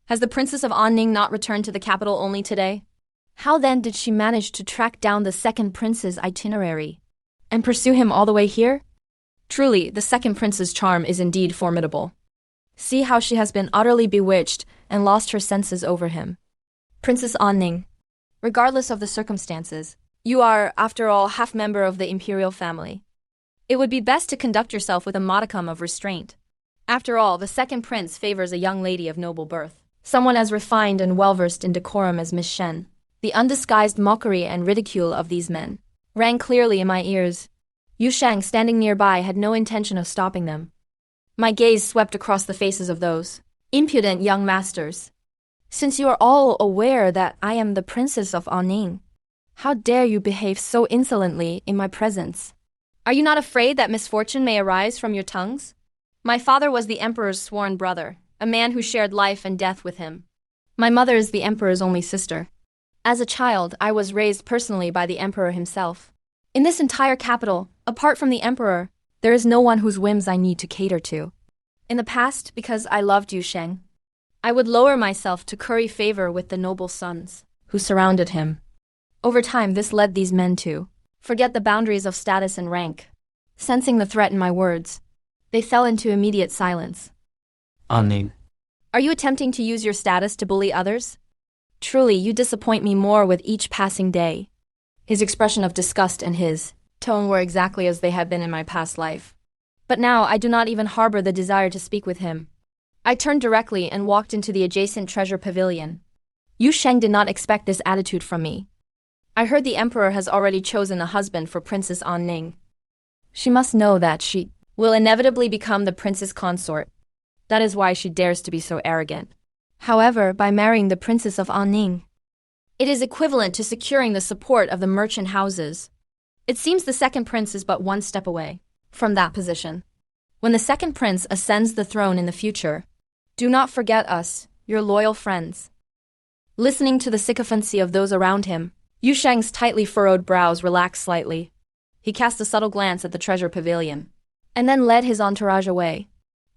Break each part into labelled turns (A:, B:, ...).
A: Has the Princess of Anning not returned to the capital only today? How then did she manage to track down the second prince's itinerary and pursue him all the way here? Truly, the second prince's charm is indeed formidable. See how she has been utterly bewitched and lost her senses over him. Princess Anning, regardless of the circumstances, you are, after all, half member of the imperial family. It would be best to conduct yourself with a modicum of restraint. After all, the second prince favors a young lady of noble birth, someone as refined and well-versed in decorum as Miss Shen. The undisguised mockery and ridicule of these men rang clearly in my ears. Yu Sheng, standing nearby, had no intention of stopping them. My gaze swept across the faces of those impudent young masters. Since you are all aware that I am the Princess of Anning, how dare you behave so insolently in my presence? Are you not afraid that misfortune may arise from your tongues? My father was the emperor's sworn brother, a man who shared life and death with him. My mother is the emperor's only sister. As a child, I was raised personally by the emperor himself. In this entire capital, apart from the emperor, there is no one whose whims I need to cater to. In the past, because I loved Yu Sheng, I would lower myself to curry favor with the noble sons who surrounded him. Over time, this led these men to forget the boundaries of status and rank. Sensing the threat in my words, they fell into immediate silence.
B: Anning.
A: Are you attempting to use your status to bully others? Truly, you disappoint me more with each passing day. His expression of disgust and his tone were exactly as they had been in my past life. But now I do not even harbor the desire to speak with him. I turned directly and walked into the adjacent treasure pavilion. Yu Sheng did not expect this attitude from me. I heard the emperor has already chosen a husband for Princess Anning. She must know that she will inevitably become the prince's consort. That is why she dares to be so arrogant. However, by marrying the Princess of Anning, it is equivalent to securing the support of the merchant houses. It seems the second prince is but one step away from that position. When the second prince ascends the throne in the future, do not forget us, your loyal friends. Listening to the sycophancy of those around him, Yu Sheng's tightly furrowed brows relaxed slightly. He cast a subtle glance at the treasure pavilion, and then led his entourage away.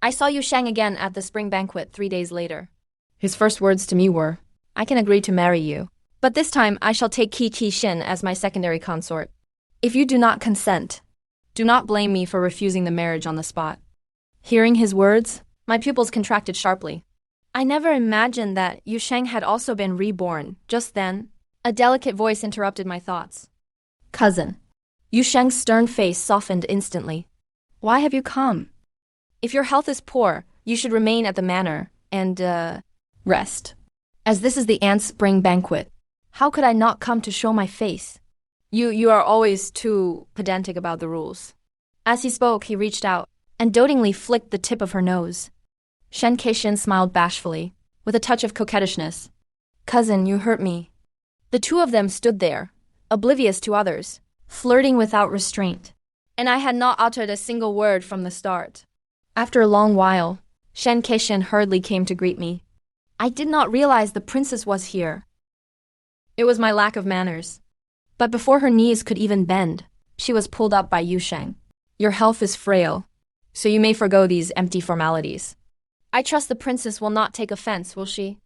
A: I saw Yu Sheng again at the spring banquet 3 days later. His first words to me were, "I can agree to marry you, but this time I shall take Qi Qixin as my secondary consort. If you do not consent, do not blame me for refusing the marriage on the spot." Hearing his words, my pupils contracted sharply. I never imagined that Yu Sheng had also been reborn. Just then, a delicate voice interrupted my thoughts. "Cousin." Yu Sheng's stern face softened instantly. "Why have you come? If your health is poor, you should remain at the manor and, rest. As this is the aunt's spring banquet, how could I not come to show my face? You are always too pedantic about the rules." As he spoke, he reached out and dotingly flicked the tip of her nose. Shen Keishin smiled bashfully, with a touch of coquettishness. "Cousin, you hurt me." The two of them stood there, oblivious to others, flirting without restraint. And I had not uttered a single word from the start. After a long while, Shen Keishin hurriedly came to greet me. I did not realize the princess was here. It was my lack of manners. But before her knees could even bend, she was pulled up by Yu Sheng. "Your health is frail, so you may forgo these empty formalities. I trust the princess will not take offense, will she?"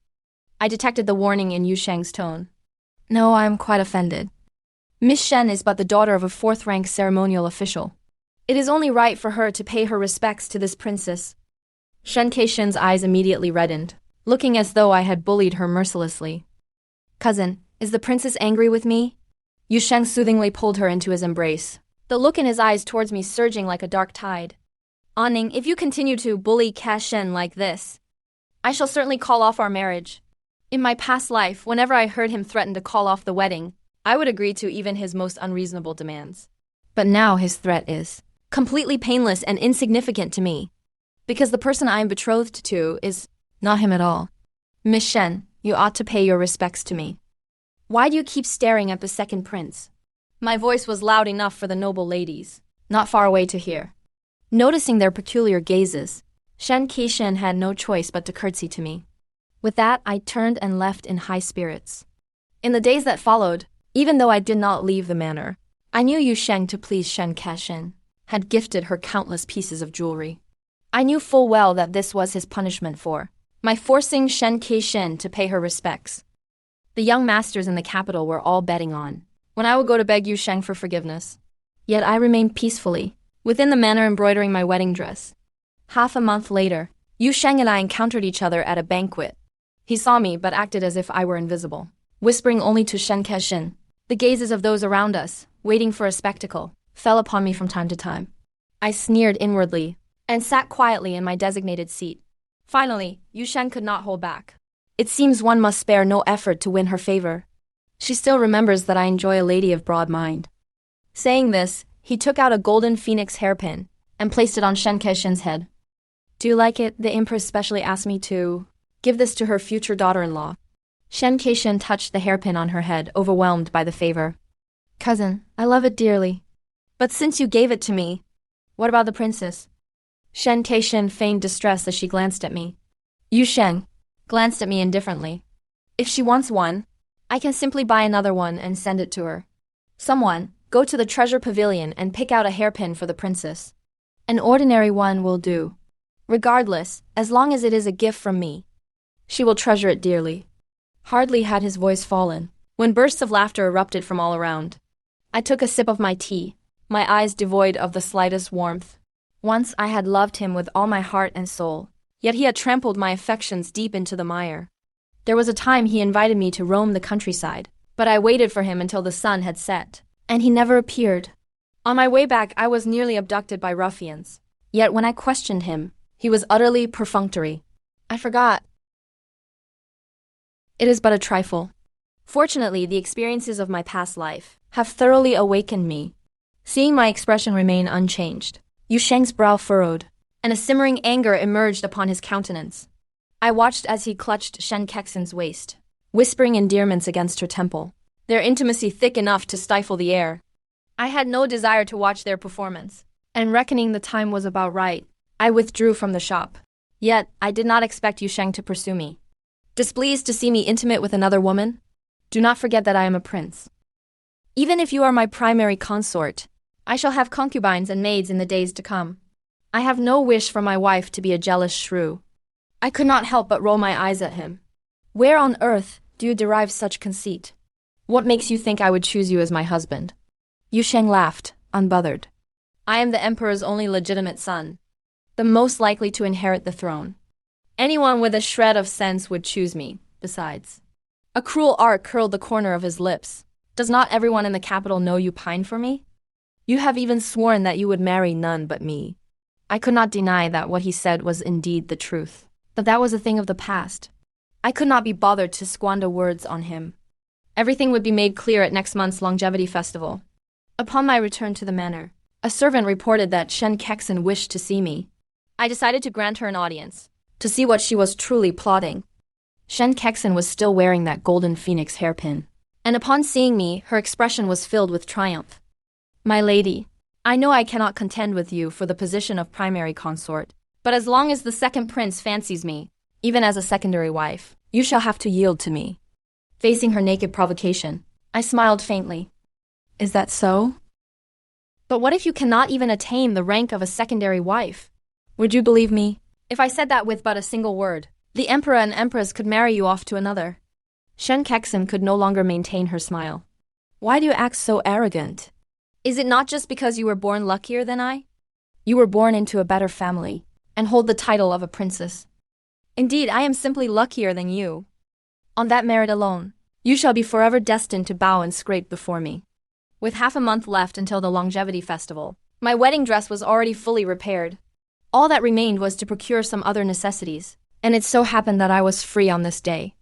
A: I detected the warning in Yu Sheng's tone. "No, I am quite offended. Miss Shen is but the daughter of a fourth-rank ceremonial official. It is only right for her to pay her respects to this princess." Shen Keishin's eyes immediately reddened, looking as though I had bullied her mercilessly. "Cousin, is the princess angry with me?" Yu Sheng soothingly pulled her into his embrace, the look in his eyes towards me surging like a dark tide. "Anning, if you continue to bully Ka Shen like this, I shall certainly call off our marriage. In my past life, whenever I heard him threaten to call off the wedding, I would agree to even his most unreasonable demands. But now his threat is completely painless and insignificant to me, because the person I am betrothed to is not him at all. Miss Shen, you ought to pay your respects to me. Why do you keep staring at the second prince?" My voice was loud enough for the noble ladies, not far away, to hear. Noticing their peculiar gazes, Shen Keishin had no choice but to curtsy to me. With that, I turned and left in high spirits. In the days that followed, even though I did not leave the manor, I knew Yu Sheng, to please Shen Keishin, had gifted her countless pieces of jewelry. I knew full well that this was his punishment for my forcing Shen Keishen to pay her respects. The young masters in the capital were all betting on when I would go to beg Yu Sheng for forgiveness. Yet I remained peacefully, within the manor embroidering my wedding dress. Half a month later, Yu Sheng and I encountered each other at a banquet. He saw me but acted as if I were invisible, whispering only to Shen Keishen. The gazes of those around us, waiting for a spectacle, fell upon me from time to time. I sneered inwardly and sat quietly in my designated seat. Finally, Yu Sheng could not hold back. It seems one must spare no effort to win her favor. She still remembers that I enjoy a lady of broad mind. Saying this, he took out a golden phoenix hairpin and placed it on Shen Keishen's head. Do you like it? The empress specially asked me to give this to her future daughter-in-law. Shen Keishen touched the hairpin on her head, overwhelmed by the favor. Cousin, I love it dearly. But since you gave it to me, what about the princess? Shen Keishen feigned distress as she glanced at me. Yu Sheng glanced at me indifferently. If she wants one, I can simply buy another one and send it to her. Someone, go to the treasure pavilion and pick out a hairpin for the princess. An ordinary one will do. Regardless, as long as it is a gift from me, she will treasure it dearly. Hardly had his voice fallen, when bursts of laughter erupted from all around. I took a sip of my tea, my eyes devoid of the slightest warmth. Once I had loved him with all my heart and soul, yet he had trampled my affections deep into the mire. There was a time he invited me to roam the countryside, but I waited for him until the sun had set, and he never appeared. On my way back, I was nearly abducted by ruffians. Yet when I questioned him, he was utterly perfunctory. I forgot. It is but a trifle. Fortunately, the experiences of my past life have thoroughly awakened me. Seeing my expression remain unchanged, Yu Sheng's brow furrowed, and a simmering anger emerged upon his countenance. I watched as he clutched Shen Keishen's waist, whispering endearments against her temple, their intimacy thick enough to stifle the air. I had no desire to watch their performance, and reckoning the time was about right, I withdrew from the shop. Yet, I did not expect Yu Sheng to pursue me. Displeased to see me intimate with another woman? Do not forget that I am a prince. Even if you are my primary consort, I shall have concubines and maids in the days to come. I have no wish for my wife to be a jealous shrew. I could not help but roll my eyes at him. Where on earth do you derive such conceit? What makes you think I would choose you as my husband? Yu Sheng laughed, unbothered. I am the emperor's only legitimate son, the most likely to inherit the throne. Anyone with a shred of sense would choose me, besides. A cruel arc curled the corner of his lips. Does not everyone in the capital know you pine for me? You have even sworn that you would marry none but me. I could not deny that what he said was indeed the truth, but that was a thing of the past. I could not be bothered to squander words on him. Everything would be made clear at next month's longevity festival. Upon my return to the manor, a servant reported that Shen Keishen wished to see me. I decided to grant her an audience, to see what she was truly plotting. Shen Keishen was still wearing that golden phoenix hairpin, and upon seeing me, her expression was filled with triumph. My lady, I know I cannot contend with you for the position of primary consort, but as long as the second prince fancies me, even as a secondary wife, you shall have to yield to me. Facing her naked provocation, I smiled faintly. Is that so? But what if you cannot even attain the rank of a secondary wife? Would you believe me if I said that with but a single word, the emperor and empress could marry you off to another? Shen Keishen could no longer maintain her smile. Why do you act so arrogant? Is it not just because you were born luckier than I? You were born into a better family, and hold the title of a princess. Indeed, I am simply luckier than you. On that merit alone, you shall be forever destined to bow and scrape before me. With half a month left until the longevity festival, my wedding dress was already fully repaired. All that remained was to procure some other necessities, and it so happened that I was free on this day.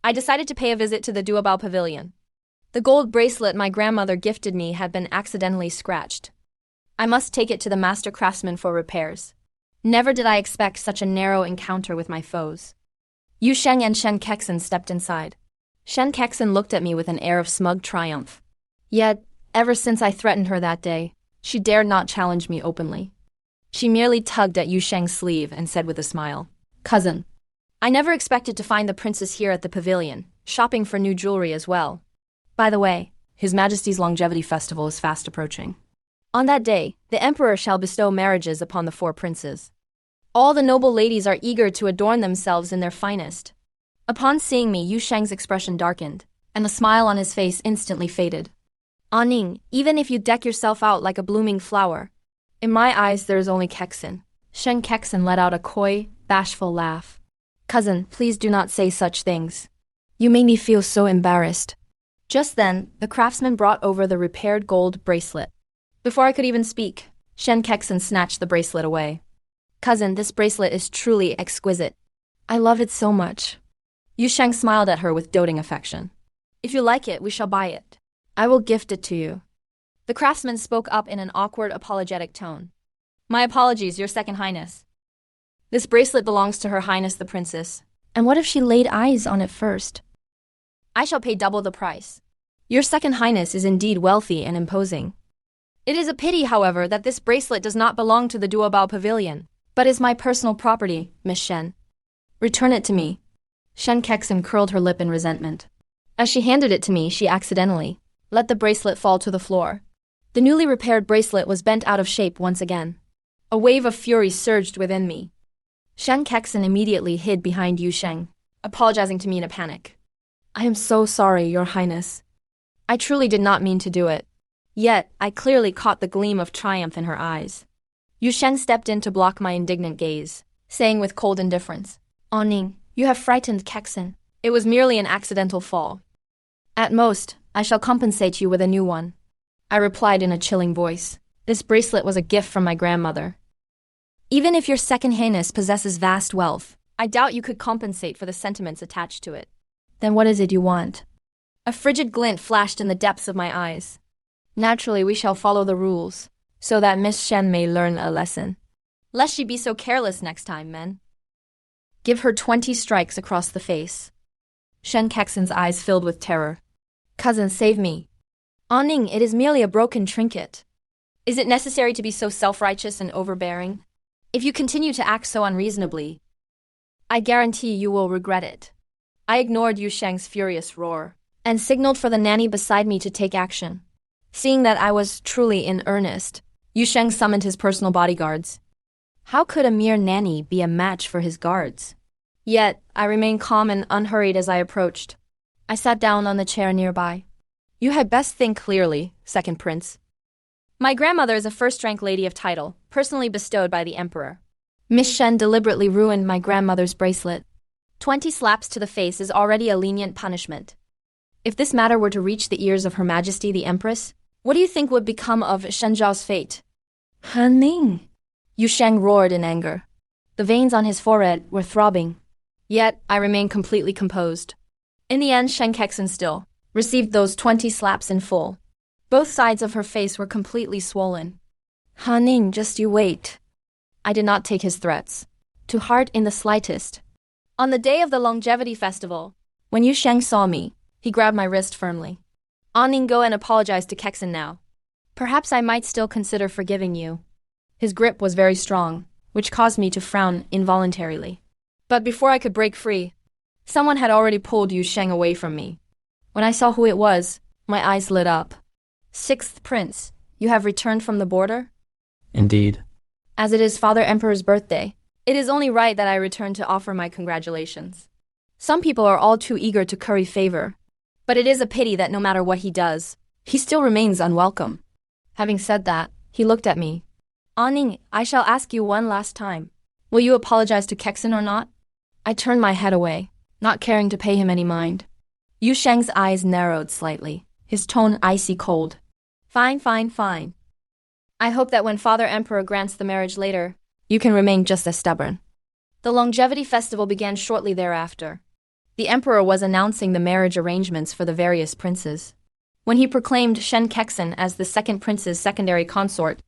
A: I decided to pay a visit to the Duobao Pavilion. The gold bracelet my grandmother gifted me had been accidentally scratched. I must take it to the master craftsman for repairs. Never did I expect such a narrow encounter with my foes. Yu Sheng and Shen Keishen stepped inside. Shen Keishen looked at me with an air of smug triumph. Yet, ever since I threatened her that day, she dared not challenge me openly. She merely tugged at Yu Sheng's sleeve and said with a smile, "Cousin, I never expected to find the princess here at the pavilion, shopping for new jewelry as well. By the way, His Majesty's longevity festival is fast approaching. On that day, the emperor shall bestow marriages upon the 4 princes. All the noble ladies are eager to adorn themselves in their finest. Upon seeing me, Yu Sheng's expression darkened, and the smile on his face instantly faded. Ning, even if you deck yourself out like a blooming flower, in my eyes there is only Kexin. Shen Kexin let out a coy, bashful laugh. Cousin, please do not say such things. You make me feel so embarrassed. Just then, the craftsman brought over the repaired gold bracelet. Before I could even speak, Shen Kexin snatched the bracelet away. Cousin, this bracelet is truly exquisite. I love it so much. Yu Sheng smiled at her with doting affection. If you like it, we shall buy it. I will gift it to you. The craftsman spoke up in an awkward, apologetic tone. My apologies, Your Second Highness. This bracelet belongs to Her Highness the Princess. And what if she laid eyes on it first? I shall pay double the price. Your Second Highness is indeed wealthy and imposing. It is a pity, however, that this bracelet does not belong to the Duobao Pavilion, but is my personal property, Miss Shen. Return it to me. Shen Kexin curled her lip in resentment. As she handed it to me, she accidentally let the bracelet fall to the floor. The newly repaired bracelet was bent out of shape once again. A wave of fury surged within me. Shen Kexin immediately hid behind Yu Sheng, apologizing to me in a panic. I am so sorry, Your Highness. I truly did not mean to do it. Yet, I clearly caught the gleam of triumph in her eyes. Yu Sheng stepped in to block my indignant gaze, saying with cold indifference, Ning, you have frightened Kexin. It was merely an accidental fall. At most, I shall compensate you with a new one. I replied in a chilling voice. This bracelet was a gift from my grandmother. Even if Your Second Highness possesses vast wealth, I doubt you could compensate for the sentiments attached to it. Then what is it you want? A frigid glint flashed in the depths of my eyes. Naturally, we shall follow the rules, so that Miss Shen may learn a lesson. Lest she be so careless next time, men. Give her 20 strikes across the face. Shen Kexin's eyes filled with terror. Cousin, save me. Ning, it is merely a broken trinket. Is it necessary to be so self-righteous and overbearing? If you continue to act so unreasonably, I guarantee you will regret it. I ignored Yu Sheng's furious roar and signaled for the nanny beside me to take action. Seeing that I was truly in earnest, Yu Sheng summoned his personal bodyguards. How could a mere nanny be a match for his guards? Yet, I remained calm and unhurried as I approached. I sat down on the chair nearby. You had best think clearly, Second Prince. My grandmother is a first-rank lady of title, personally bestowed by the Emperor. Miss Shen deliberately ruined my grandmother's bracelet. 20 slaps to the face is already a lenient punishment. If this matter were to reach the ears of Her Majesty the Empress, what do you think would become of Shenzhao's fate? Ning! Yu Sheng roared in anger. The veins on his forehead were throbbing. Yet, I remained completely composed. In the end, Shen Kexin still received those 20 slaps in full. Both sides of her face were completely swollen. Ning, just you wait. I did not take his threats to heart in the slightest. On the day of the Longevity Festival, when Yu Sheng saw me, he grabbed my wrist firmly. Ning, go and apologize to Kexin now. Perhaps I might still consider forgiving you. His grip was very strong, which caused me to frown involuntarily. But before I could break free, someone had already pulled Yu Sheng away from me. When I saw who it was, my eyes lit up. Sixth Prince, you have returned from the border?
B: Indeed.
A: As it is Father Emperor's birthday, it is only right that I return to offer my congratulations. Some people are all too eager to curry favor, but it is a pity that no matter what he does, he still remains unwelcome. Having said that, he looked at me. Ning, I shall ask you one last time. Will you apologize to Kexin or not? I turned my head away, not caring to pay him any mind. Yu Sheng's eyes narrowed slightly, his tone icy cold. Fine. I hope that when Father Emperor grants the marriage later, you can remain just as stubborn. The Longevity Festival began shortly thereafter. The Emperor was announcing the marriage arrangements for the various princes. When he proclaimed Shen Kexin as the second prince's secondary consort,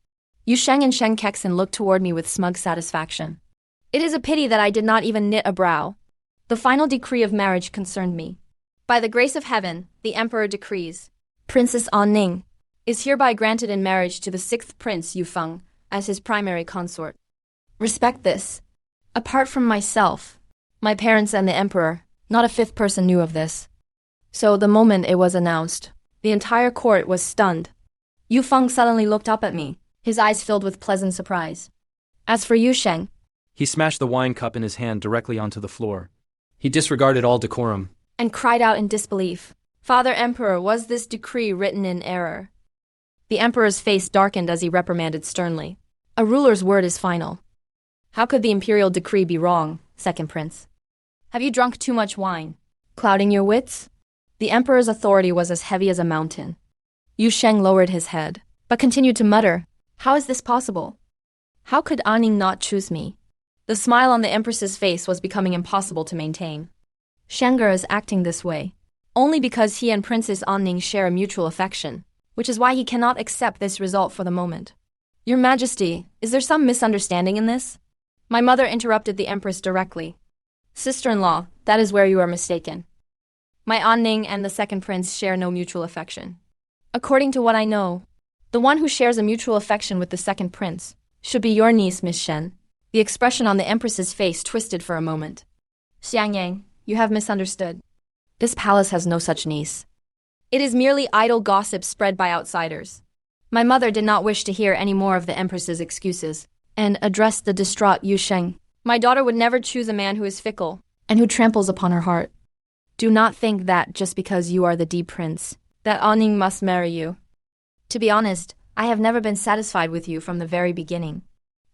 A: Yu Sheng and Shen Kexin looked toward me with smug satisfaction. It is a pity that I did not even knit a brow. The final decree of marriage concerned me. By the grace of heaven, the Emperor decrees, Princess Ning is hereby granted in marriage to the sixth prince Yu Feng as his primary consort. Respect this. Apart from myself, my parents and the Emperor, not a fifth person knew of this. So the moment it was announced, the entire court was stunned. Yu Feng suddenly looked up at me, his eyes filled with pleasant surprise. As for Yu Sheng,
B: He smashed the wine cup in his hand directly onto the floor. He disregarded all decorum
A: and cried out in disbelief. Father Emperor, was this decree written in error? The emperor's face darkened as he reprimanded sternly. A ruler's word is final. How could the imperial decree be wrong, second prince? Have you drunk too much wine, clouding your wits? The emperor's authority was as heavy as a mountain. Yu Sheng lowered his head, but continued to mutter, how is this possible? How could Anning not choose me? The smile on the empress's face was becoming impossible to maintain. Shenger is acting this way only because he and Princess Anning share a mutual affection, which is why he cannot accept this result for the moment. Your Majesty, is there some misunderstanding in this? My mother interrupted the empress directly. Sister-in-law, that is where you are mistaken. My Anning and the second prince share no mutual affection. According to what I know, the one who shares a mutual affection with the second prince should be your niece, Miss Shen. The expression on the empress's face twisted for a moment. Xiang Yang, you have misunderstood. This palace has no such niece. It is merely idle gossip spread by outsiders. My mother did not wish to hear any more of the empress's excuses, and addressed the distraught Yu Sheng. My daughter would never choose a man who is fickle, and who tramples upon her heart. Do not think that just because you are the D prince, that Anning must marry you. To be honest, I have never been satisfied with you from the very beginning.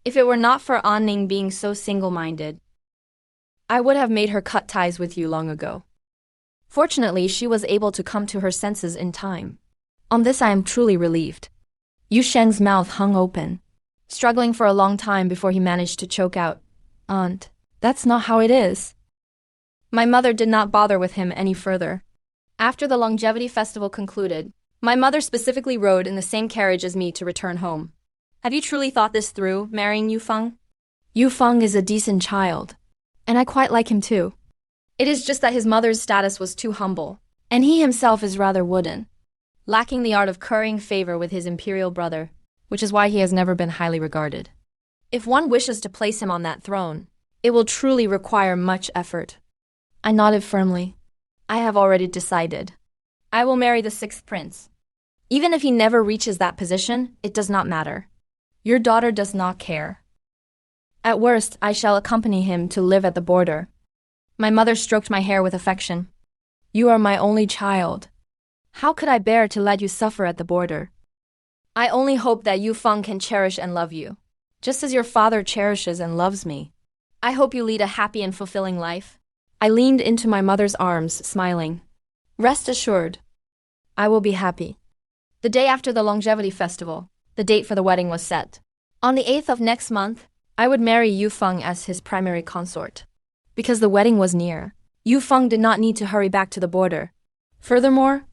A: If it were not for Anning being so single-minded, I would have made her cut ties with you long ago. Fortunately, she was able to come to her senses in time. On this I am truly relieved. Yu Sheng's mouth hung open, struggling for a long time before he managed to choke out, Aunt, that's not how it is. My mother did not bother with him any further. After the longevity festival concluded, my mother specifically rode in the same carriage as me to return home. Have you truly thought this through, marrying Yu Feng? Yu Feng is a decent child, and I quite like him too. It is just that his mother's status was too humble, and he himself is rather wooden, lacking the art of currying favor with his imperial brother, which is why he has never been highly regarded. If one wishes to place him on that throne, it will truly require much effort. I nodded firmly. I have already decided. I will marry the sixth prince. Even if he never reaches that position, it does not matter. Your daughter does not care. At worst, I shall accompany him to live at the border. My mother stroked my hair with affection. You are my only child. How could I bear to let you suffer at the border? I only hope that Yu Feng can cherish and love you, just as your father cherishes and loves me. I hope you lead a happy and fulfilling life. I leaned into my mother's arms, smiling. Rest assured, I will be happy. The day after the longevity festival, the date for the wedding was set. On the 8th of next month, I would marry Yu Feng as his primary consort. Because the wedding was near, Yu Feng did not need to hurry back to the border. Furthermore,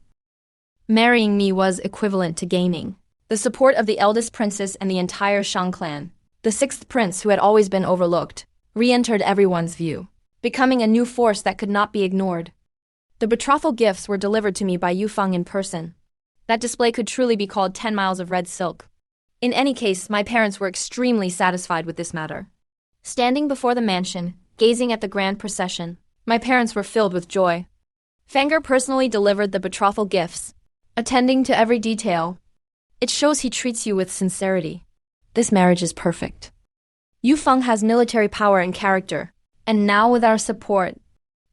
A: marrying me was equivalent to gaining the support of the eldest princess and the entire Shang clan. The sixth prince, who had always been overlooked, re-entered everyone's view, becoming a new force that could not be ignored. The betrothal gifts were delivered to me by Yu Feng in person. That display could truly be called 10 miles of red silk. In any case, my parents were extremely satisfied with this matter. Standing before the mansion, gazing at the grand procession, my parents were filled with joy. Fenger personally delivered the betrothal gifts, attending to every detail. It shows he treats you with sincerity. This marriage is perfect. Yu Feng has military power and character, and now with our support,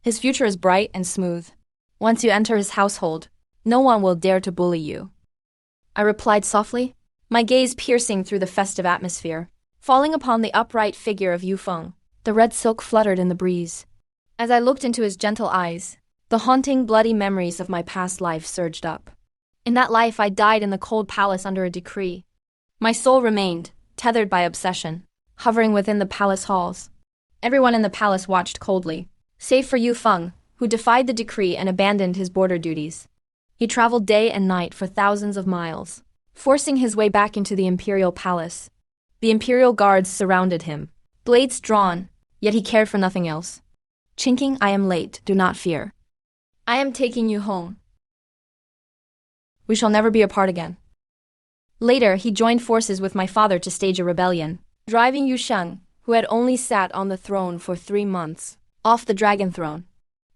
A: his future is bright and smooth. Once you enter his household, no one will dare to bully you. I replied softly, my gaze piercing through the festive atmosphere, falling upon the upright figure of Yu Feng. The red silk fluttered in the breeze. As I looked into his gentle eyes, the haunting, bloody memories of my past life surged up. In that life, I died in the cold palace under a decree. My soul remained, tethered by obsession, hovering within the palace halls. Everyone in the palace watched coldly, save for Yu Feng, who defied the decree and abandoned his border duties. He traveled day and night for thousands of miles, forcing his way back into the imperial palace. The imperial guards surrounded him, blades drawn, yet he cared for nothing else. Chinking, I am late, do not fear. I am taking you home. We shall never be apart again. Later, he joined forces with my father to stage a rebellion, driving Yu Sheng, who had only sat on the throne for 3 months, off the dragon throne.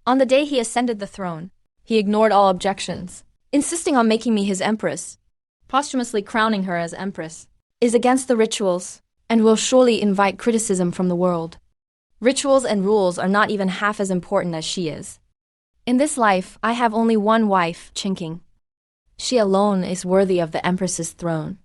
A: On the day he ascended the throne, he ignored all objections, insisting on making me his empress. Posthumously crowning her as empress is against the rituals, and will surely invite criticism from the world. Rituals and rules are not even half as important as she is. In this life, I have only one wife, Chinking. She alone is worthy of the Empress's throne.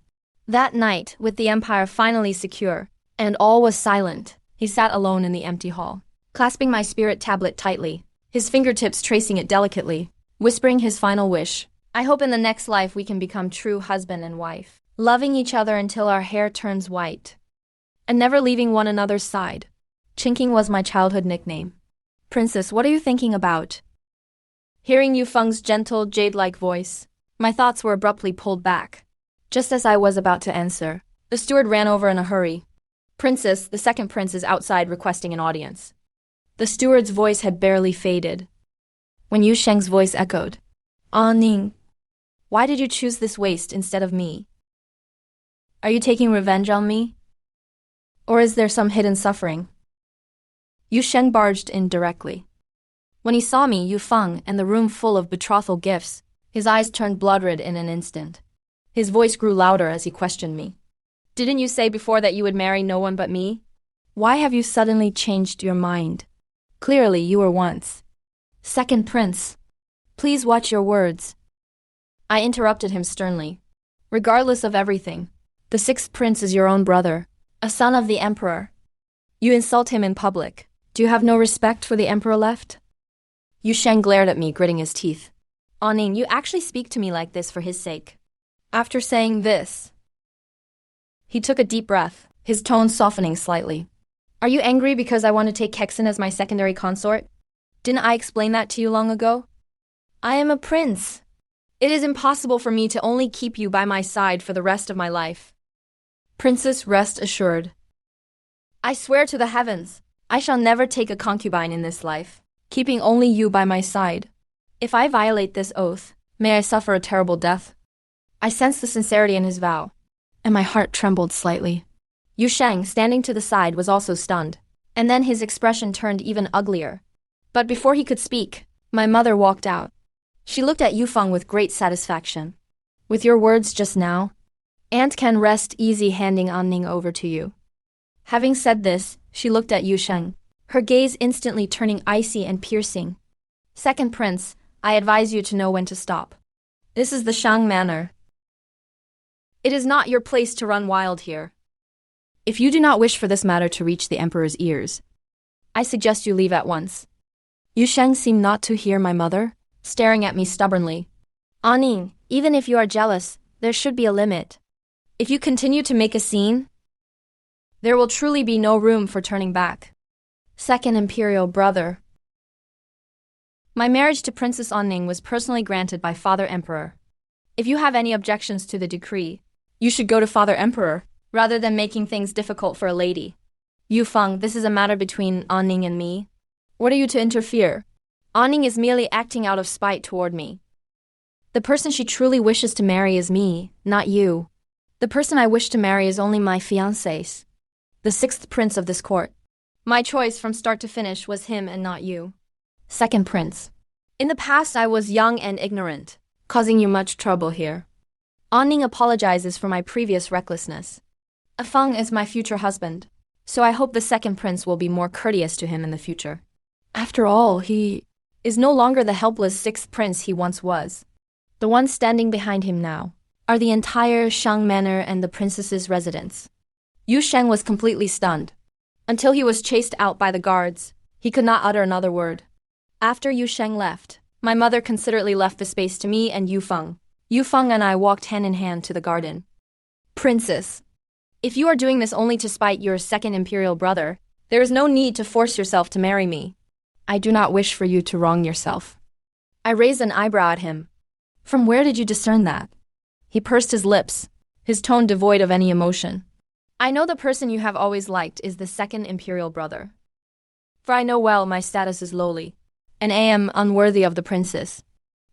A: That night, with the empire finally secure, and all was silent, he sat alone in the empty hall, clasping my spirit tablet tightly, his fingertips tracing it delicately, whispering his final wish. I hope in the next life we can become true husband and wife, loving each other until our hair turns white, and never leaving one another's side. Chinking was my childhood nickname. Princess, what are you thinking about? Hearing Yufeng's gentle, jade-like voice, my thoughts were abruptly pulled back. Just as I was about to answer, the steward ran over in a hurry. Princess, the second prince is outside requesting an audience. The steward's voice had barely faded when Yu Sheng's voice echoed. Ah, Ning, why did you choose this waste instead of me? Are you taking revenge on me? Or is there some hidden suffering? Yu Sheng barged in directly. When he saw me, Yu Feng, and the room full of betrothal gifts, his eyes turned blood-red in an instant. His voice grew louder as he questioned me. Didn't you say before that you would marry no one but me? Why have you suddenly changed your mind? Clearly you were once. Second prince, please watch your words. I interrupted him sternly. Regardless of everything, the sixth prince is your own brother, a son of the emperor. You insult him in public. Do you have no respect for the emperor left? Yu Sheng glared at me, gritting his teeth. Aning, you actually speak to me like this for his sake. After saying this, he took a deep breath, his tone softening slightly. Are you angry because I want to take Kexin as my secondary consort? Didn't I explain that to you long ago? I am a prince. It is impossible for me to only keep you by my side for the rest of my life. Princess, rest assured. I swear to the heavens, I shall never take a concubine in this life, keeping only you by my side. If I violate this oath, may I suffer a terrible death. I sensed the sincerity in his vow, and my heart trembled slightly. Yu Sheng, standing to the side, was also stunned, and then his expression turned even uglier. But before he could speak, my mother walked out. She looked at Yufeng with great satisfaction. With your words just now, Aunt can rest easy handing Anning over to you. Having said this, she looked at Yu Sheng, her gaze instantly turning icy and piercing. Second prince, I advise you to know when to stop. This is the Shang manor. It is not your place to run wild here. If you do not wish for this matter to reach the emperor's ears, I suggest you leave at once. Yu Sheng seemed not to hear my mother, staring at me stubbornly. Aning, even if you are jealous, there should be a limit. If you continue to make a scene, there will truly be no room for turning back. Second imperial brother. My marriage to Princess Anning was personally granted by Father Emperor. If you have any objections to the decree, you should go to Father Emperor, rather than making things difficult for a lady. Yu Feng, this is a matter between Anning and me. What are you to interfere? Anning is merely acting out of spite toward me. The person she truly wishes to marry is me, not you. The person I wish to marry is only my fiancé, the sixth prince of this court. My choice from start to finish was him and not you. Second prince. In the past I was young and ignorant, causing you much trouble here. Anning apologizes for my previous recklessness. Feng is my future husband, so I hope the second prince will be more courteous to him in the future. After all, he is no longer the helpless sixth prince he once was. The ones standing behind him now are the entire Shang manor and the princess's residence. Yu Sheng was completely stunned. Until he was chased out by the guards, he could not utter another word. After Yu Sheng left, my mother considerately left the space to me and Yu Feng. Yu Feng and I walked hand in hand to the garden. Princess, if you are doing this only to spite your second imperial brother, there is no need to force yourself to marry me. I do not wish for you to wrong yourself. I raised an eyebrow at him. From where did you discern that? He pursed his lips, his tone devoid of any emotion. I know the person you have always liked is the second imperial brother. For I know well my status is lowly, and I am unworthy of the princess.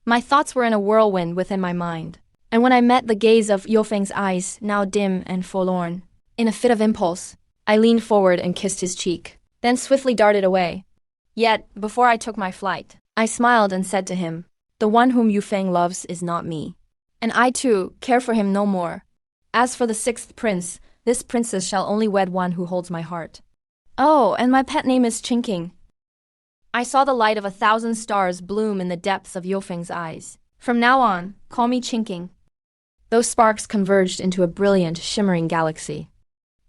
A: My thoughts were in a whirlwind within my mind, and when I met the gaze of Yofeng's eyes, now dim and forlorn, in a fit of impulse, I leaned forward and kissed his cheek, then swiftly darted away. Yet, before I took my flight, I smiled and said to him, the one whom Yufeng loves is not me, and I too care for him no more. As for the sixth prince, This princess shall only wed one who holds my heart. Oh, and my pet name is Chinking. I saw the light of 1,000 stars bloom in the depths of Yofeng's eyes. From now on, call me Chinking. Those sparks converged into a brilliant, shimmering galaxy.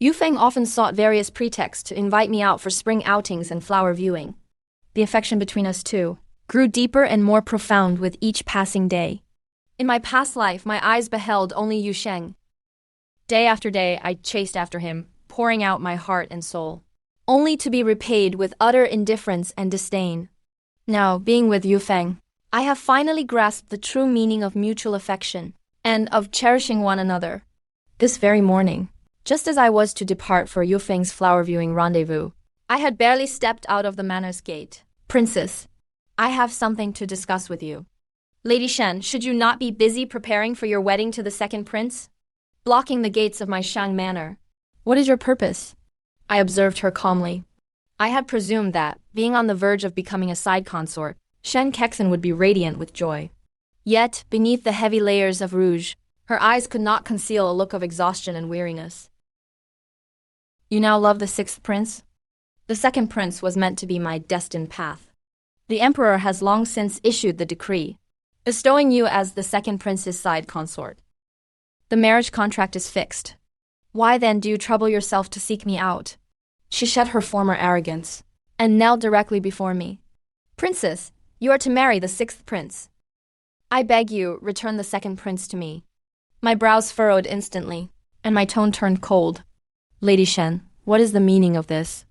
A: Yufeng often sought various pretexts to invite me out for spring outings and flower viewing. The affection between us two grew deeper and more profound with each passing day. In my past life, my eyes beheld only Yu Sheng. Day after day, I chased after him, pouring out my heart and soul, only to be repaid with utter indifference and disdain. Now, being with Yufeng, I have finally grasped the true meaning of mutual affection and of cherishing one another. This very morning, just as I was to depart for Yufeng's flower viewing rendezvous, I had barely stepped out of the manor's gate. Princess, I have something to discuss with you. Lady Shen, should you not be busy preparing for your wedding to the second prince? Blocking the gates of my Shang manor. What is your purpose? I observed her calmly. I had presumed that, being on the verge of becoming a side consort, Shen Kexen would be radiant with joy. Yet, beneath the heavy layers of rouge, her eyes could not conceal a look of exhaustion and weariness. You now love the sixth prince? The second prince was meant to be my destined path. The emperor has long since issued the decree, bestowing you as the second prince's side consort. The marriage contract is fixed. Why then do you trouble yourself to seek me out? She shed her former arrogance and knelt directly before me. Princess, you are to marry the sixth prince. I beg you, return the second prince to me. My brows furrowed instantly, and my tone turned cold. Lady Shen, what is the meaning of this?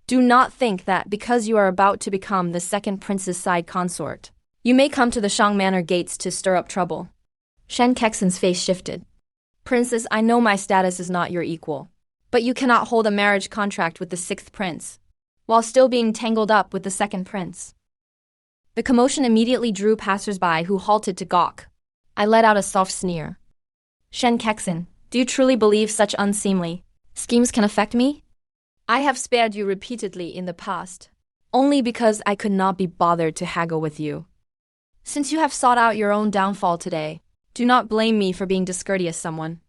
A: Do not think that because you are about to become the second prince's side consort, you may come to the Shang Manor gates to stir up trouble. Shen Kexen's face shifted. Princess, I know my status is not your equal, but you cannot hold a marriage contract with the sixth prince, while still being tangled up with the second prince. The commotion immediately drew passers-by who halted to gawk. I let out a soft sneer. Shen Kexen, do you truly believe such unseemly schemes can affect me? I have spared you repeatedly in the past, only because I could not be bothered to haggle with you. Since you have sought out your own downfall today, do not blame me for being discourteous someone.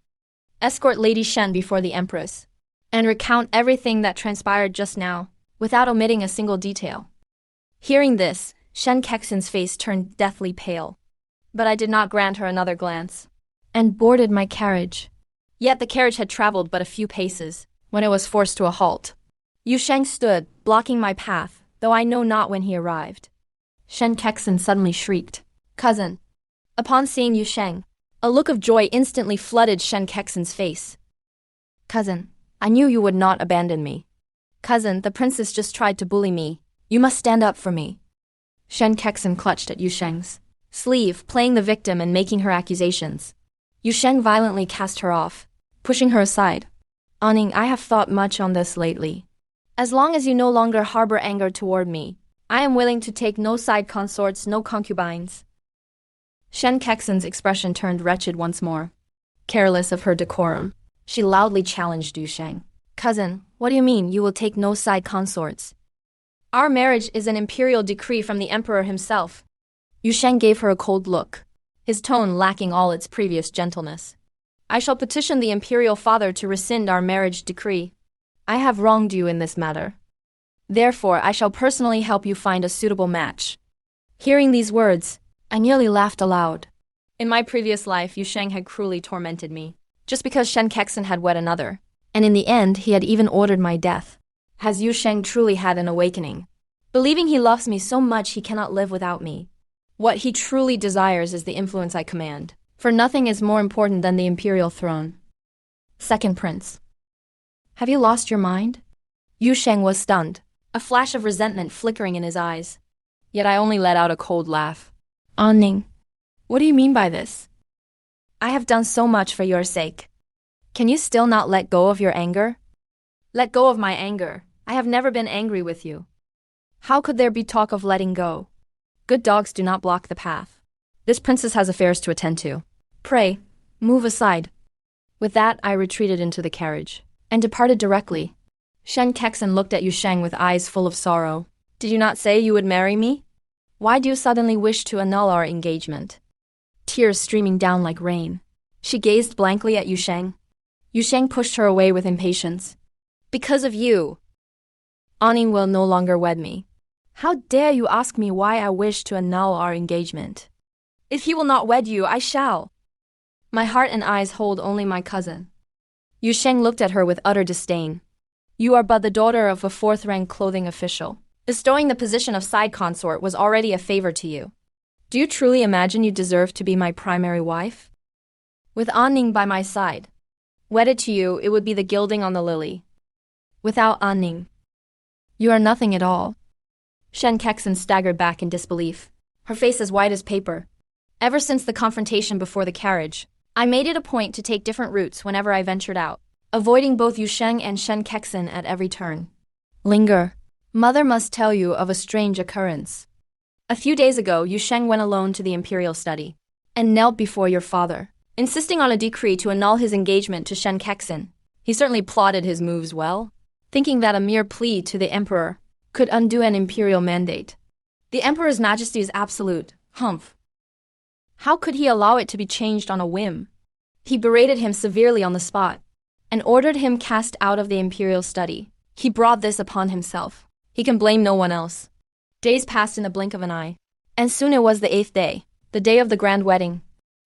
A: Escort Lady Shen before the Empress, and recount everything that transpired just now, without omitting a single detail. Hearing this, Shen Kexen's face turned deathly pale. But I did not grant her another glance, and boarded my carriage. Yet the carriage had traveled but a few paces, when it was forced to a halt. Yu Sheng stood, blocking my path, though I know not when he arrived. Shen Kexen suddenly shrieked, "Cousin!" Upon seeing Yu Sheng, a look of joy instantly flooded Shen Kexen's face. "Cousin, I knew you would not abandon me. Cousin, the princess just tried to bully me. You must stand up for me." Shen Kexen clutched at Yu Sheng's sleeve, playing the victim and making her accusations. Yu Sheng violently cast her off, pushing her aside. "Aning, I have thought much on this lately. As long as you no longer harbor anger toward me, I am willing to take no side consorts, no concubines." Shen Kexen's expression turned wretched once more. Careless of her decorum, she loudly challenged Yu Sheng. "Cousin, what do you mean you will take no side consorts? Our marriage is an imperial decree from the emperor himself." Yu Sheng gave her a cold look, his tone lacking all its previous gentleness. "I shall petition the imperial father to rescind our marriage decree. I have wronged you in this matter. Therefore, I shall personally help you find a suitable match." Hearing these words, I nearly laughed aloud. In my previous life, Yu Sheng had cruelly tormented me, just because Shen Kexen had wed another, and in the end he had even ordered my death. Has Yu Sheng truly had an awakening, believing he loves me so much he cannot live without me? What he truly desires is the influence I command, for nothing is more important than the imperial throne. Second prince. Have you lost your mind? Yu Sheng was stunned, a flash of resentment flickering in his eyes. Yet I only let out a cold laugh. "Anning, what do you mean by this? I have done so much for your sake. Can you still not let go of your anger?" "Let go of my anger? I have never been angry with you. How could there be talk of letting go? Good dogs do not block the path. This princess has affairs to attend to. Pray, move aside." With that, I retreated into the carriage, and departed directly. Shen Kexen looked at Yu Sheng with eyes full of sorrow. "Did you not say you would marry me? Why do you suddenly wish to annul our engagement?" Tears streaming down like rain, she gazed blankly at Yu Sheng. Yu Sheng pushed her away with impatience. Because of you, Anning will no longer wed me. How dare you ask me why I wish to annul our engagement? If he will not wed you, I shall. My heart and eyes hold only my cousin. Yu Sheng looked at her with utter disdain. You are but the daughter of a fourth-rank clothing official. Bestowing the position of side consort was already a favor to you. Do you truly imagine you deserve to be my primary wife? With Anning by my side, wedded to you, it would be the gilding on the lily. Without Anning, you are nothing at all. Shen Kexen staggered back in disbelief, her face as white as paper. Ever since the confrontation before the carriage, I made it a point to take different routes whenever I ventured out, avoiding both Yu Sheng and Shen Kexen at every turn. Linger. Mother must tell you of a strange occurrence. A few days ago, Yu Sheng went alone to the imperial study and knelt before your father, insisting on a decree to annul his engagement to Shen Kexen. He certainly plotted his moves well, thinking that a mere plea to the emperor could undo an imperial mandate. The emperor's majesty is absolute. Humph. How could he allow it to be changed on a whim? He berated him severely on the spot and ordered him cast out of the imperial study. He brought this upon himself. He can blame no one else. Days passed in the blink of an eye, and soon it was the 8th day, the day of the grand wedding.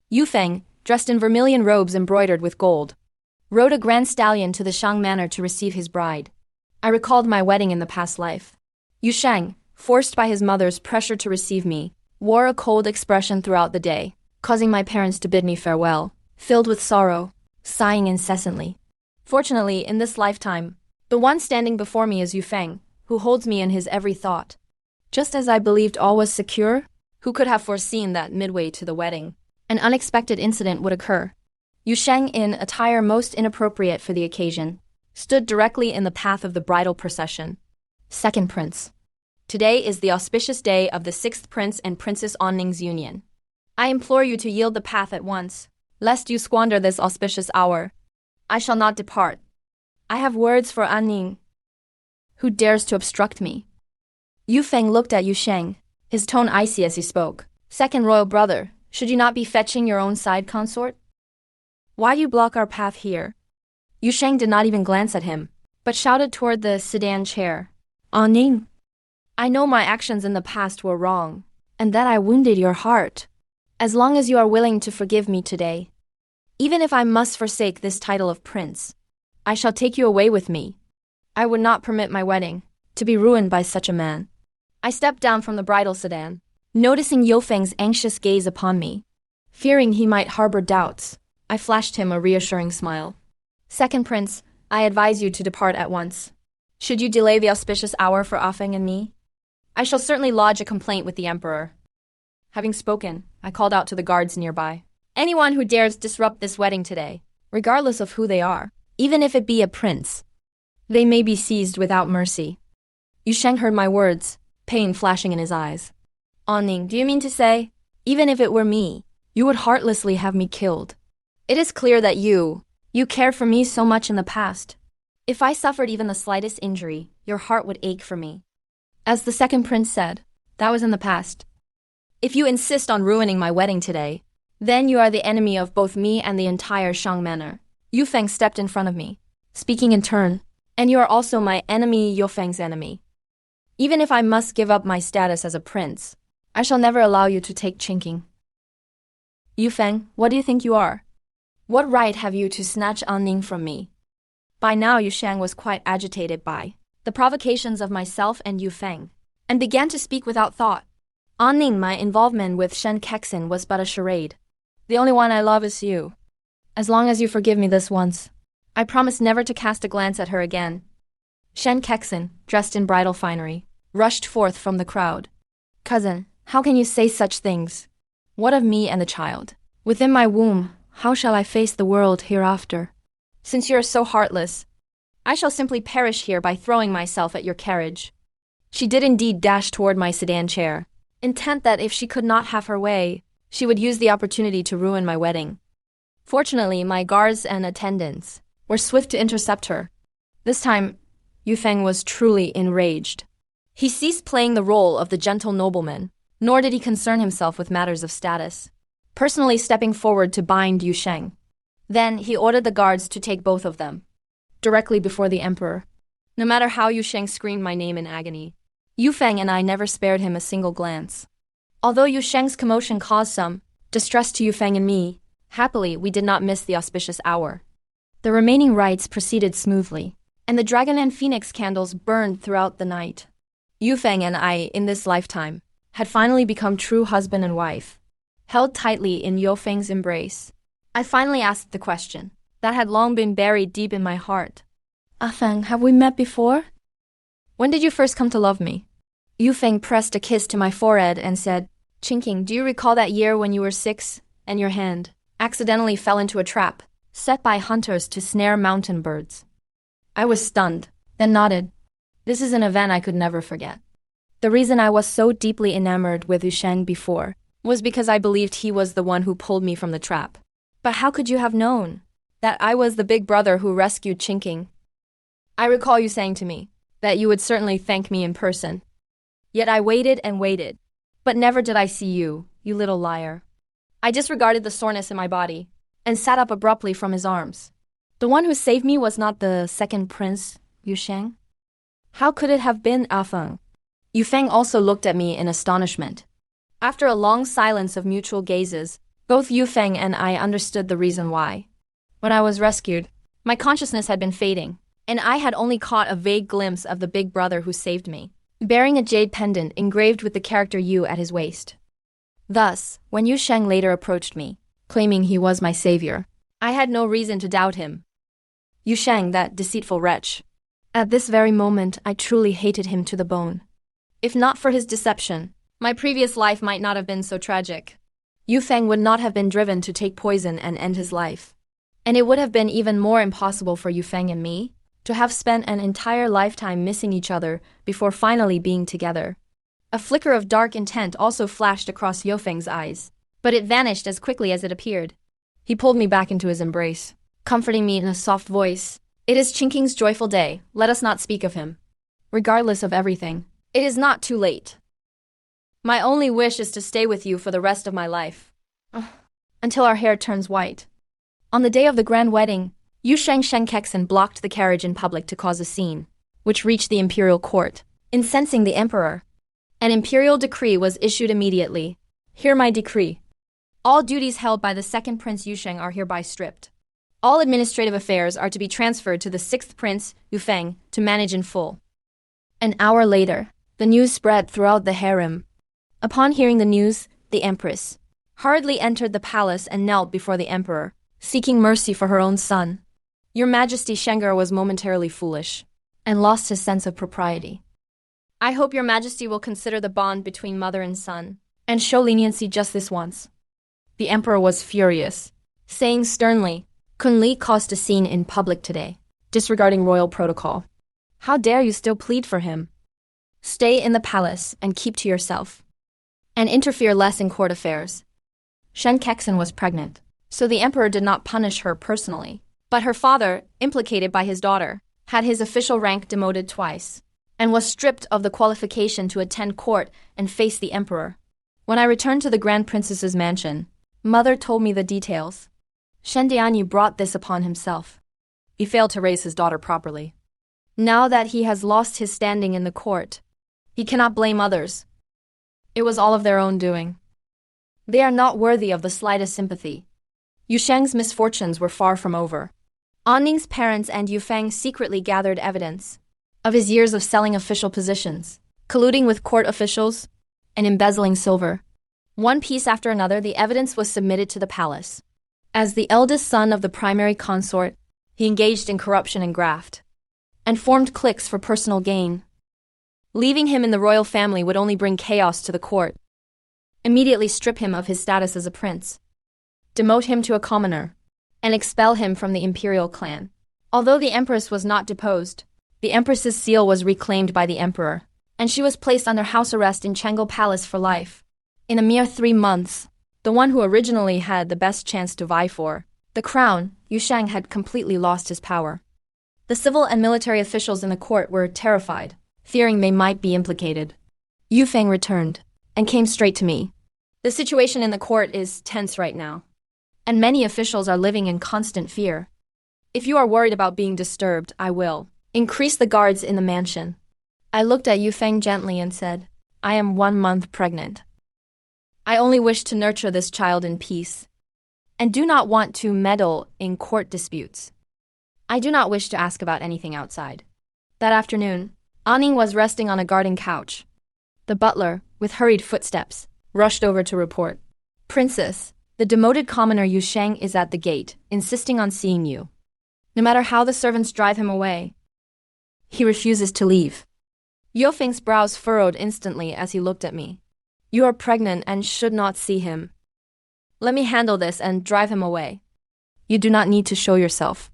A: Yu Feng, dressed in vermilion robes embroidered with gold, rode a grand stallion to the Shang manor to receive his bride. I recalled my wedding in the past life. Yu Sheng, forced by his mother's pressure to receive me, wore a cold expression throughout the day, causing my parents to bid me farewell, filled with sorrow, sighing incessantly. Fortunately, in this lifetime, the one standing before me is Yu Feng, who holds me in his every thought. Just as I believed all was secure, who could have foreseen that midway to the wedding, an unexpected incident would occur? Yu Sheng, in attire most inappropriate for the occasion, stood directly in the path of the bridal procession. Second Prince. Today is the auspicious day of the 6th Prince and Princess Anning's union. I implore you to yield the path at once, lest you squander this auspicious hour. I shall not depart. I have words for Anning. Who dares to obstruct me? Yu Feng looked at Yu Sheng, his tone icy as he spoke. Second royal brother, should you not be fetching your own side consort? Why do you block our path here? Yu Sheng did not even glance at him, but shouted toward the sedan chair. Anning, I know my actions in the past were wrong, and that I wounded your heart. As long as you are willing to forgive me today, even if I must forsake this title of prince, I shall take you away with me. I would not permit my wedding to be ruined by such a man. I stepped down from the bridal sedan, noticing Yu Feng's anxious gaze upon me. Fearing he might harbor doubts, I flashed him a reassuring smile. Second Prince, I advise you to depart at once. Should you delay the auspicious hour for Afeng and me, I shall certainly lodge a complaint with the emperor. Having spoken, I called out to the guards nearby. Anyone who dares disrupt this wedding today, regardless of who they are, even if it be a prince, they may be seized without mercy. Yu Sheng heard my words, pain flashing in his eyes. Anning, do you mean to say, even if it were me, you would heartlessly have me killed? It is clear that you cared for me so much in the past. If I suffered even the slightest injury, your heart would ache for me. As the second prince said, that was in the past. If you insist on ruining my wedding today, then you are the enemy of both me and the entire Shang manor. Yu Feng stepped in front of me, speaking in turn. And you are also my enemy, Yu Feng's enemy. Even if I must give up my status as a prince, I shall never allow you to take chinking. Yu Feng, what do you think you are? What right have you to snatch Anning from me? By now Yu Sheng was quite agitated by the provocations of myself and Yu Feng, and began to speak without thought. Anning, my involvement with Shen Kexen was but a charade. The only one I love is you. As long as you forgive me this once, I promise never to cast a glance at her again. Shen Kexen, dressed in bridal finery, rushed forth from the crowd. Cousin, how can you say such things? What of me and the child? Within my womb, how shall I face the world hereafter? Since you are so heartless, I shall simply perish here by throwing myself at your carriage. She did indeed dash toward my sedan chair, intent that if she could not have her way, she would use the opportunity to ruin my wedding. Fortunately, my guards and attendants were swift to intercept her. This time, Yu Feng was truly enraged. He ceased playing the role of the gentle nobleman, nor did he concern himself with matters of status, personally stepping forward to bind Yu Sheng. Then he ordered the guards to take both of them, directly before the emperor. No matter how Yu Sheng screamed my name in agony, Yu Feng and I never spared him a single glance. Although Yu Sheng's commotion caused some distress to Yu Feng and me, happily we did not miss the auspicious hour. The remaining rites proceeded smoothly, and the dragon and phoenix candles burned throughout the night. Yu Feng and I, in this lifetime, had finally become true husband and wife, held tightly in Yu Feng's embrace. I finally asked the question that had long been buried deep in my heart. Feng, have we met before? When did you first come to love me? Yu Feng pressed a kiss to my forehead and said, Qingqing, do you recall that year when you were 6 and your hand accidentally fell into a trap set by hunters to snare mountain birds? I was stunned, then nodded. This is an event I could never forget. The reason I was so deeply enamored with Yu Sheng before was because I believed he was the one who pulled me from the trap. But how could you have known that I was the big brother who rescued Qingqing? I recall you saying to me that you would certainly thank me in person. Yet I waited and waited, but never did I see you, you little liar. I disregarded the soreness in my body and sat up abruptly from his arms. The one who saved me was not the second prince, Yu Sheng? How could it have been Feng? Yu Feng also looked at me in astonishment. After a long silence of mutual gazes, both Yu Feng and I understood the reason why. When I was rescued, my consciousness had been fading, and I had only caught a vague glimpse of the big brother who saved me, bearing a jade pendant engraved with the character Yu at his waist. Thus, when Yu Sheng later approached me, claiming he was my savior, I had no reason to doubt him. Yu Sheng, that deceitful wretch. At this very moment, I truly hated him to the bone. If not for his deception, my previous life might not have been so tragic. Yu Feng would not have been driven to take poison and end his life. And it would have been even more impossible for Yu Feng and me to have spent an entire lifetime missing each other before finally being together. A flicker of dark intent also flashed across Yu Feng's eyes, but it vanished as quickly as it appeared. He pulled me back into his embrace, comforting me in a soft voice. It is Qingqing's joyful day, let us not speak of him. Regardless of everything, it is not too late. My only wish is to stay with you for the rest of my life. Until our hair turns white. On the day of the grand wedding, Yu Sheng Shenkexen blocked the carriage in public to cause a scene, which reached the imperial court, incensing the emperor. An imperial decree was issued immediately. Hear my decree. All duties held by the second prince Yu Sheng are hereby stripped. All administrative affairs are to be transferred to the sixth prince, Yu Feng, to manage in full. An hour later, the news spread throughout the harem. Upon hearing the news, the empress hurriedly entered the palace and knelt before the emperor, seeking mercy for her own son. Your Majesty, Shenger was momentarily foolish and lost his sense of propriety. I hope Your Majesty will consider the bond between mother and son and show leniency just this once. The emperor was furious, saying sternly, Kun Li caused a scene in public today, disregarding royal protocol. How dare you still plead for him? Stay in the palace and keep to yourself, and interfere less in court affairs. Shen Kexen was pregnant, so the emperor did not punish her personally, but her father, implicated by his daughter, had his official rank demoted twice, and was stripped of the qualification to attend court and face the emperor. When I returned to the Grand Princess's mansion, Mother told me the details. Shen Dianyu brought this upon himself. He failed to raise his daughter properly. Now that he has lost his standing in the court, he cannot blame others. It was all of their own doing. They are not worthy of the slightest sympathy. Yu Sheng's misfortunes were far from over. An Ning's parents and Yu Feng secretly gathered evidence of his years of selling official positions, colluding with court officials, and embezzling silver. One piece after another, the evidence was submitted to the palace. As the eldest son of the primary consort, he engaged in corruption and graft, and formed cliques for personal gain. Leaving him in the royal family would only bring chaos to the court. Immediately strip him of his status as a prince, demote him to a commoner, and expel him from the imperial clan. Although the empress was not deposed, the empress's seal was reclaimed by the emperor, and she was placed under house arrest in Chang'o Palace for life. In a mere 3 months, the one who originally had the best chance to vie for the crown, Yu Sheng, had completely lost his power. The civil and military officials in the court were terrified, fearing they might be implicated. Yu Feng returned and came straight to me. The situation in the court is tense right now. and many officials are living in constant fear. If you are worried about being disturbed, I will increase the guards in the mansion. I looked at Yufeng gently and said, I am 1 month pregnant. I only wish to nurture this child in peace, and do not want to meddle in court disputes. I do not wish to ask about anything outside. That afternoon, Anning was resting on a garden couch. The butler, with hurried footsteps, rushed over to report. Princess, the demoted commoner Yu Sheng is at the gate, insisting on seeing you. No matter how the servants drive him away, he refuses to leave. Yu Feng's brows furrowed instantly as he looked at me. You are pregnant and should not see him. Let me handle this and drive him away. You do not need to show yourself.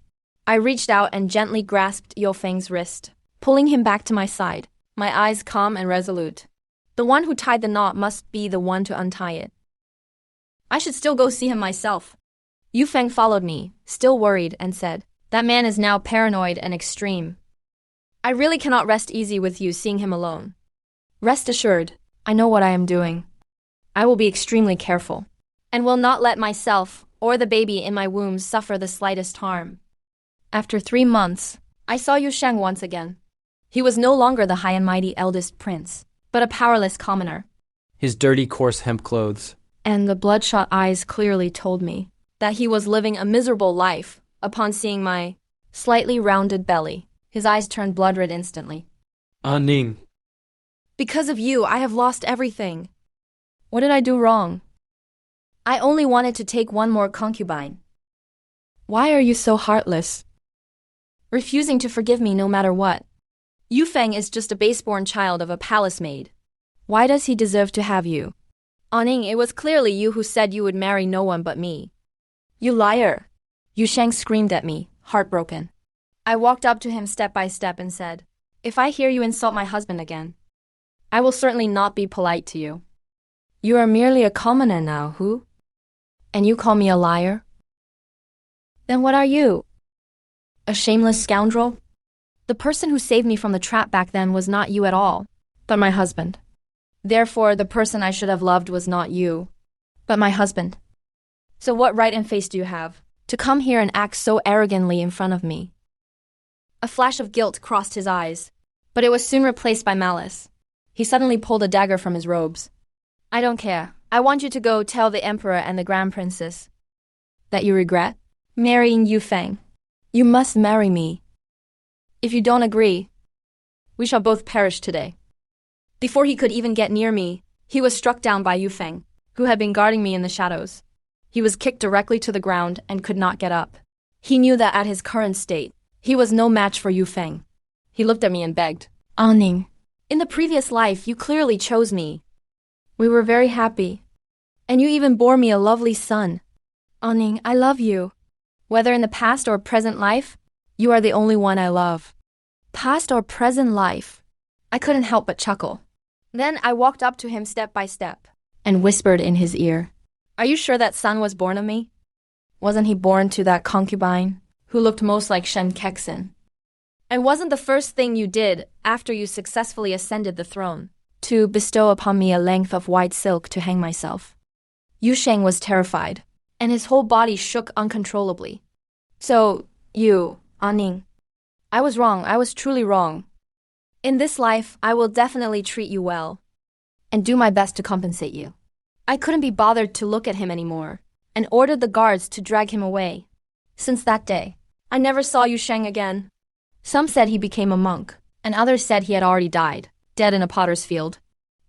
A: I reached out and gently grasped Yu Feng's wrist, pulling him back to my side, my eyes calm and resolute. The one who tied the knot must be the one to untie it. I should still go see him myself. Yu Feng followed me, still worried, and said, That man is now paranoid and extreme. I really cannot rest easy with you seeing him alone. Rest assured, I know what I am doing. I will be extremely careful, and will not let myself or the baby in my womb suffer the slightest harm. After 3 months, I saw Yu Sheng once again. He was no longer the high and mighty eldest prince, but a powerless commoner.
B: His dirty, coarse hemp clothes
A: And the bloodshot eyes clearly told me that he was living a miserable life. Upon seeing my slightly rounded belly, his eyes turned blood-red instantly.
B: Anning.
A: Because of you, I have lost everything. What did I do wrong? I only wanted to take one more concubine. Why are you so heartless? Refusing to forgive me no matter what. Yu Feng is just a base-born child of a palace maid. Why does he deserve to have you? Anning, it was clearly you who said you would marry no one but me. You liar! Yu Sheng screamed at me, heartbroken. I walked up to him step by step and said, If I hear you insult my husband again, I will certainly not be polite to you. You are merely a commoner now, who? And you call me a liar? Then what are you? A shameless scoundrel? The person who saved me from the trap back then was not you at all, but my husband. Therefore, the person I should have loved was not you, but my husband. So what right and face do you have to come here and act so arrogantly in front of me? A flash of guilt crossed his eyes, but it was soon replaced by malice. He suddenly pulled a dagger from his robes. I don't care. I want you to go tell the emperor and the grand princess that you regret marrying Yu Feng. You must marry me. If you don't agree, we shall both perish today. Before he could even get near me, he was struck down by Yu Feng, who had been guarding me in the shadows. He was kicked directly to the ground and could not get up. He knew that at his current state, he was no match for Yu Feng. He looked at me and begged, Anning, in the previous life, you clearly chose me. We were very happy, and you even bore me a lovely son. Anning, I love you. Whether in the past or present life, you are the only one I love. Past or present life? I couldn't help but chuckle. Then I walked up to him step by step and whispered in his ear, Are you sure that son was born of me? Wasn't he born to that concubine who looked most like Shen Kexin? And wasn't the first thing you did after you successfully ascended the throne to bestow upon me a length of white silk to hang myself? Yu Sheng was terrified, and his whole body shook uncontrollably. So, you, Anning, I was wrong. I was truly wrong. In this life, I will definitely treat you well and do my best to compensate you. I couldn't be bothered to look at him anymore and ordered the guards to drag him away. Since that day, I never saw Yu Sheng again. Some said he became a monk, and others said he had already died, dead in a potter's field.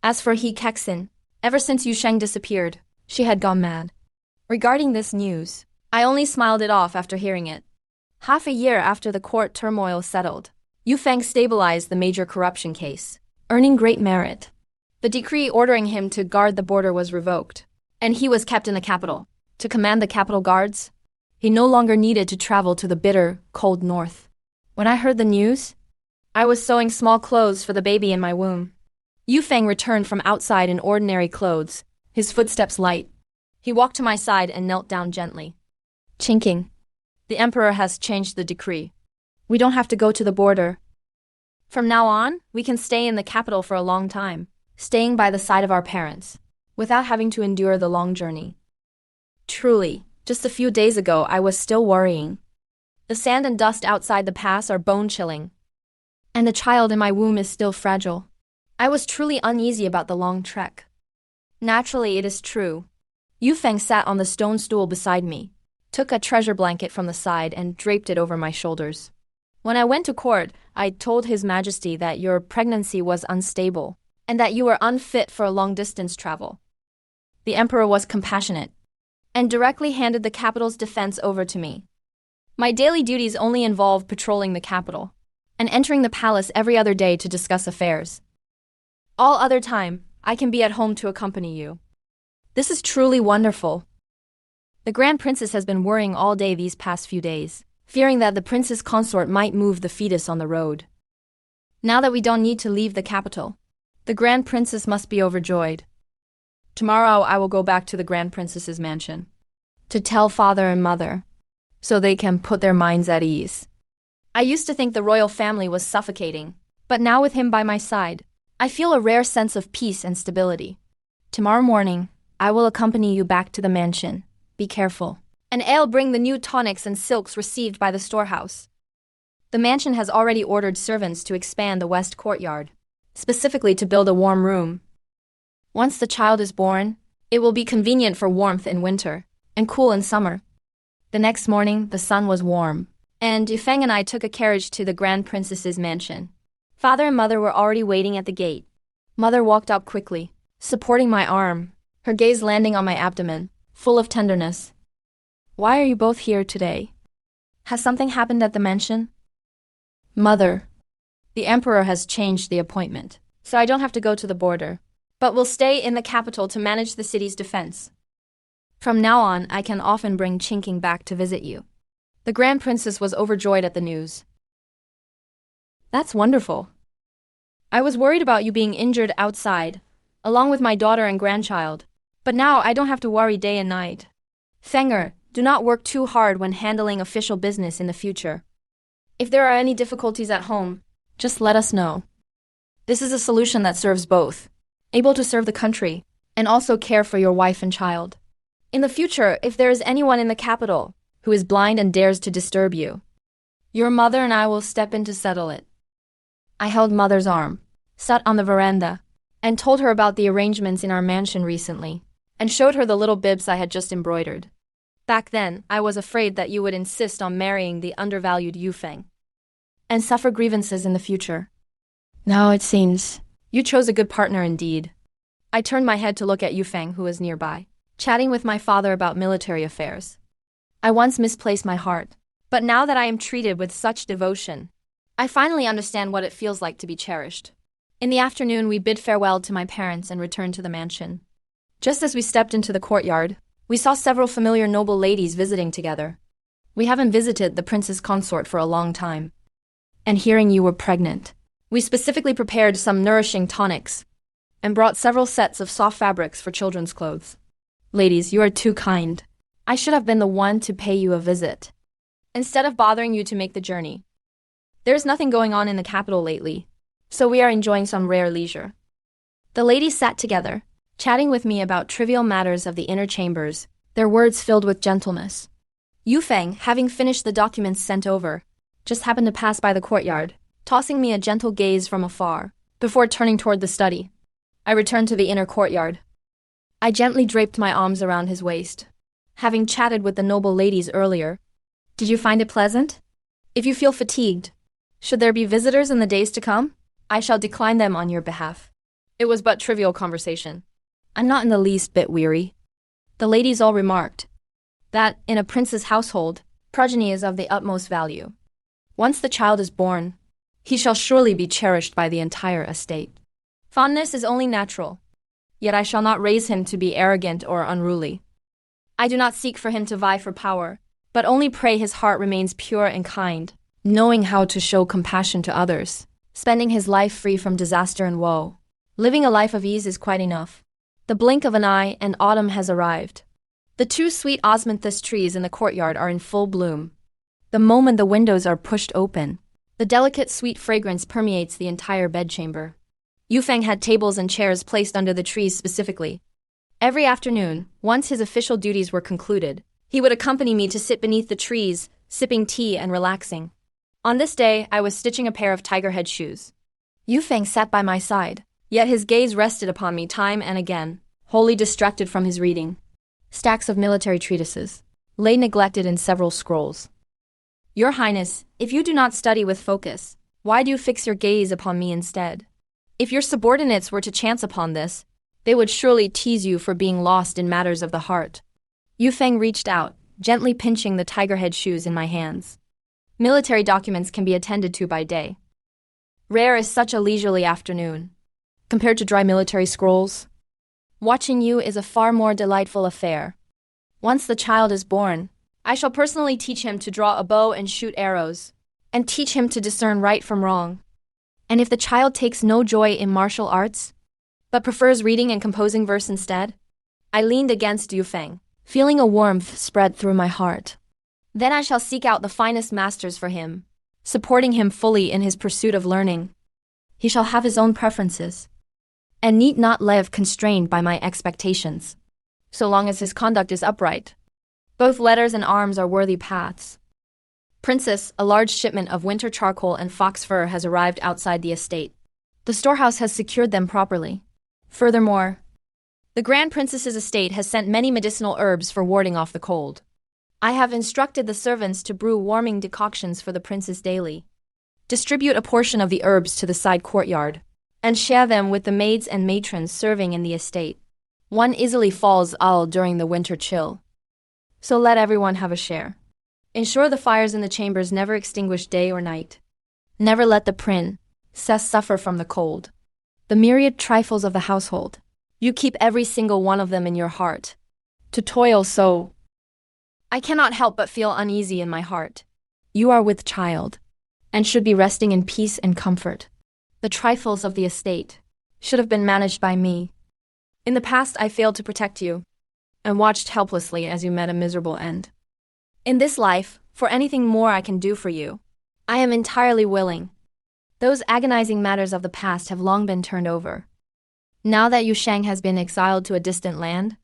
A: As for He Kexin, ever since Yu Sheng disappeared, she had gone mad. Regarding this news, I only smiled it off after hearing it. Half a year after the court turmoil settled, Yu Feng stabilized the major corruption case, earning great merit. The decree ordering him to guard the border was revoked, and he was kept in the capital to command the capital guards. He no longer needed to travel to the bitter, cold north. When I heard the news, I was sewing small clothes for the baby in my womb. Yu Feng returned from outside in ordinary clothes, his footsteps light. He walked to my side and knelt down gently. Chinking, the emperor has changed the decree. We don't have to go to the border. From now on, we can stay in the capital for a long time, staying by the side of our parents, without having to endure the long journey. Truly, Just a few days ago, I was still worrying. The sand and dust outside the pass are bone-chilling. And the child in my womb is still fragile. I was truly uneasy about the long trek. Naturally, it is true. Yufeng sat on the stone stool beside me, took a treasure blanket from the side and draped it over my shoulders. When I went to court, I told His Majesty that your pregnancy was unstable and that you were unfit for long-distance travel. The emperor was compassionate and directly handed the capital's defense over to me. My daily duties only involve patrolling the capital and entering the palace every other day to discuss affairs. All other time, I can be at home to accompany you. This is truly wonderful. The Grand Princess has been worrying all day these past few days, fearing that the princess consort might move the fetus on the road. Now that we don't need to leave the capital, the Grand Princess must be overjoyed. Tomorrow I will go back to the Grand Princess's mansion to tell father and mother, so they can put their minds at ease. I used to think the royal family was suffocating, but now with him by my side, I feel a rare sense of peace and stability. Tomorrow morning, I will accompany you back to the mansion. Be careful. And I'll bring the new tonics and silks received by the storehouse. The mansion has already ordered servants to expand the west courtyard, specifically to build a warm room. Once the child is born, it will be convenient for warmth in winter and cool in summer. The next morning, the sun was warm, and Yufeng and I took a carriage to the Grand Princess's mansion. Father and mother were already waiting at the gate. Mother walked up quickly, supporting my arm, her gaze landing on my abdomen, full of tenderness. Why are you both here today? Has something happened at the mansion? Mother, the emperor has changed the appointment, so I don't have to go to the border, but will stay in the capital to manage the city's defense. From now on, I can often bring Chinking back to visit you. The Grand Princess was overjoyed at the news. That's wonderful. I was worried about you being injured outside, along with my daughter and grandchild, but now I don't have to worry day and night. Fenger, do not work too hard when handling official business in the future. If there are any difficulties at home, just let us know. This is a solution that serves both, able to serve the country, and also care for your wife and child. In the future, if there is anyone in the capital who is blind and dares to disturb you, your mother and I will step in to settle it. I held mother's arm, sat on the veranda, and told her about the arrangements in our mansion recently, and showed her the little bibs I had just embroidered. Back then, I was afraid that you would insist on marrying the undervalued Yufeng and suffer grievances in the future. Now it seems you chose a good partner indeed. I turned my head to look at Yufeng, who was nearby, chatting with my father about military affairs. I once misplaced my heart, but now that I am treated with such devotion, I finally understand what it feels like to be cherished. In the afternoon, we bid farewell to my parents and returned to the mansion. Just as we stepped into the courtyard, we saw several familiar noble ladies visiting together. We haven't visited the princess consort for a long time. And hearing you were pregnant, we specifically prepared some nourishing tonics and brought several sets of soft fabrics for children's clothes. Ladies, you are too kind. I should have been the one to pay you a visit, instead of bothering you to make the journey. There's nothing going on in the capital lately, so we are enjoying some rare leisure. The ladies sat together, chatting with me about trivial matters of the inner chambers, their words filled with gentleness. Yufeng, having finished the documents sent over, just happened to pass by the courtyard, tossing me a gentle gaze from afar, before turning toward the study. I returned to the inner courtyard. I gently draped my arms around his waist. Having chatted with the noble ladies earlier, did you find it pleasant? If you feel fatigued, should there be visitors in the days to come, I shall decline them on your behalf. It was but trivial conversation. I'm not in the least bit weary. The ladies all remarked that, in a prince's household, progeny is of the utmost value. Once the child is born, he shall surely be cherished by the entire estate. Fondness is only natural, yet I shall not raise him to be arrogant or unruly. I do not seek for him to vie for power, but only pray his heart remains pure and kind, knowing how to show compassion to others, spending his life free from disaster and woe. Living a life of ease is quite enough. The blink of an eye and autumn has arrived. The two sweet osmanthus trees in the courtyard are in full bloom. The moment the windows are pushed open, the delicate sweet fragrance permeates the entire bedchamber. Yufeng had tables and chairs placed under the trees specifically. Every afternoon, once his official duties were concluded, He would accompany me to sit beneath the trees, sipping tea and relaxing. On this day, I was stitching a pair of tiger-head shoes. Yufeng sat by my side, yet his gaze rested upon me time and again, wholly distracted from his reading. Stacks of military treatises lay neglected in several scrolls. Your Highness, if you do not study with focus, why do you fix your gaze upon me instead? If your subordinates were to chance upon this, they would surely tease you for being lost in matters of the heart. Yufeng reached out, gently pinching the tiger-head shoes in my hands. Military documents can be attended to by day. Rare is such a leisurely afternoon. Compared to dry military scrolls, watching you is a far more delightful affair. Once the child is born, I shall personally teach him to draw a bow and shoot arrows, and teach him to discern right from wrong. And if the child takes no joy in martial arts, but prefers reading and composing verse instead, I leaned against Yufeng, feeling a warmth spread through my heart. Then I shall seek out the finest masters for him, supporting him fully in his pursuit of learning. He shall have his own preferences, and need not live constrained by my expectations, so long as his conduct is upright. Both letters and arms are worthy paths. Princess, a large shipment of winter charcoal and fox fur has arrived outside the estate. The storehouse has secured them properly. Furthermore, the Grand Princess's estate has sent many medicinal herbs for warding off the cold. I have instructed the servants to brew warming decoctions for the princess daily. Distribute a portion of the herbs to the side courtyard, and share them with the maids and matrons serving in the estate. One easily falls ill during the winter chill, so let everyone have a share. Ensure the fires in the chambers never extinguish day or night. Never let the princess suffer from the cold. The myriad trifles of the household, you keep every single one of them in your heart. To toil so, I cannot help but feel uneasy in my heart. You are with child, and should be resting in peace and comfort. The trifles of the estate should have been managed by me. In the past I failed to protect you, and watched helplessly as you met a miserable end. In this life, for anything more I can do for you, I am entirely willing. Those agonizing matters of the past have long been turned over. Now that Yu Shang has been exiled to a distant land,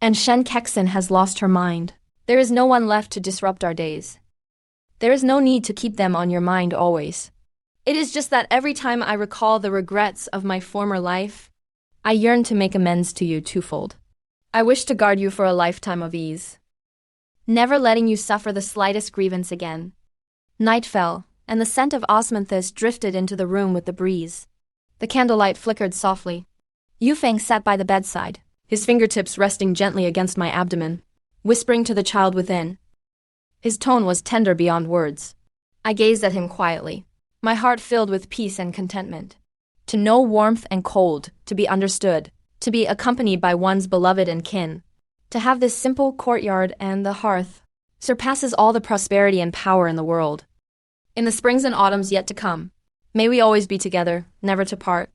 A: and Shen Kexin has lost her mind, there is no one left to disrupt our days. There is no need to keep them on your mind always. It is just that every time I recall the regrets of my former life, I yearn to make amends to you twofold. I wish to guard you for a lifetime of ease, never letting you suffer the slightest grievance again. Night fell, and the scent of osmanthus drifted into the room with the breeze. The candlelight flickered softly. Yufeng sat by the bedside, his fingertips resting gently against my abdomen, whispering to the child within. His tone was tender beyond words. I gazed at him quietly, my heart filled with peace and contentment. To know warmth and cold, to be understood, to be accompanied by one's beloved and kin, to have this simple courtyard and the hearth, surpasses all the prosperity and power in the world. In the springs and autumns yet to come, may we always be together, never to part.